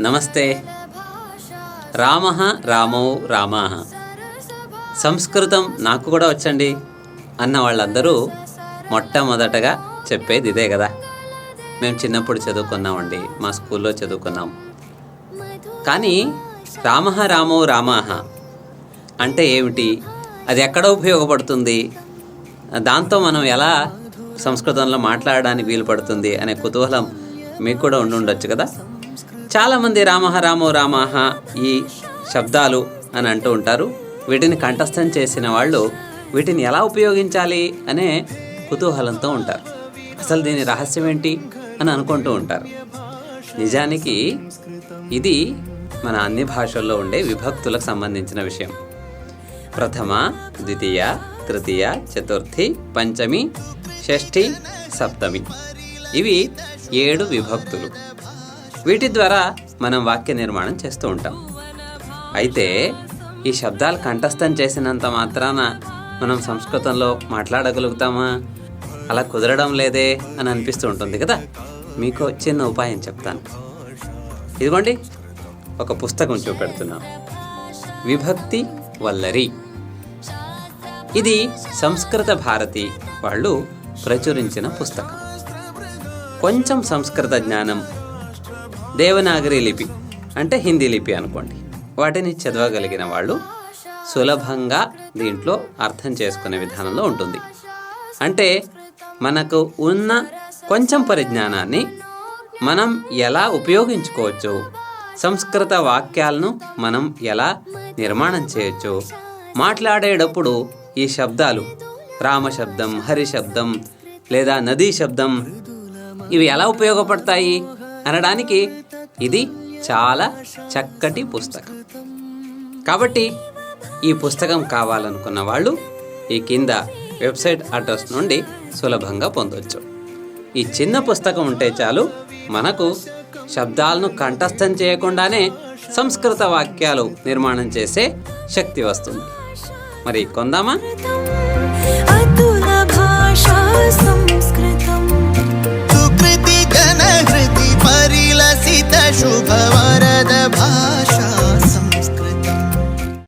నమస్తే. రామః రామౌ రామాః. సంస్కృతం నాకు కూడా వచ్చండి అన్న వాళ్ళందరూ మొట్టమొదటగా చెప్పేది ఇదే కదా. మేము చిన్నప్పుడు చదువుకున్నామండి, మా స్కూల్లో చదువుకున్నాం. కానీ రామః రామౌ రామాః అంటే ఏమిటి, అది ఎక్కడ ఉపయోగపడుతుంది, దాంతో మనం ఎలా సంస్కృతంలో మాట్లాడడానికి వీలు పడుతుంది అనే కుతూహలం మీకు కూడా ఉండొచ్చు కదా. చాలామంది రామః రామౌ రామాః ఈ శబ్దాలు అని అంటూ ఉంటారు. వీటిని కంఠస్థం చేసిన వాళ్ళు వీటిని ఎలా ఉపయోగించాలి అనే కుతూహలంతో ఉంటారు. అసలు దీని రహస్యం ఏంటి అని అనుకుంటూ ఉంటారు. నిజానికి ఇది మన అన్ని భాషల్లో ఉండే విభక్తులకు సంబంధించిన విషయం. ప్రథమ, ద్వితీయ, తృతీయ, చతుర్థి, పంచమి, షష్ఠి, సప్తమి, ఇవి 7 విభక్తులు. వీటి ద్వారా మనం వాక్య నిర్మాణం చేస్తూ ఉంటాం. అయితే ఈ శబ్దాలు కంఠస్థం చేసినంత మాత్రాన మనం సంస్కృతంలో మాట్లాడగలుగుతామా? అలా కుదరడం లేదే అని అనిపిస్తూ ఉంటుంది కదా. మీకు చిన్న ఉపాయం చెప్తాను. ఇదిగోండి, ఒక పుస్తకం చూపెడుతున్నాం, విభక్తి వల్లరి. ఇది సంస్కృత భారతి వాళ్ళు ప్రచురించిన పుస్తకం. కొంచెం సంస్కృత జ్ఞానం, దేవనాగరి లిపి అంటే హిందీ లిపి అనుకోండి, వాటిని చదవగలిగిన వాళ్ళు సులభంగా దీంట్లో అర్థం చేసుకునే విధానంలో ఉంటుంది. అంటే మనకు ఉన్న కొంచెం పరిజ్ఞానాన్ని మనం ఎలా ఉపయోగించుకోవచ్చు, సంస్కృత వాక్యాలను మనం ఎలా నిర్మాణం చేయొచ్చు, మాట్లాడేటప్పుడు ఈ శబ్దాలు రామ శబ్దం, హరి శబ్దం లేదా నదీ శబ్దం ఇవి ఎలా ఉపయోగపడతాయి అనడానికి ఇది చాలా చక్కటి పుస్తకం. కాబట్టి ఈ పుస్తకం కావాలనుకున్న వాళ్ళు ఈ కింద వెబ్సైట్ అడ్రస్ నుండి సులభంగా పొందవచ్చు. ఈ చిన్న పుస్తకం ఉంటే చాలు, మనకు శబ్దాలను కంఠస్థం చేయకుండానే సంస్కృత వాక్యాలు నిర్మాణం చేసే శక్తి వస్తుంది. మరి కొందామా?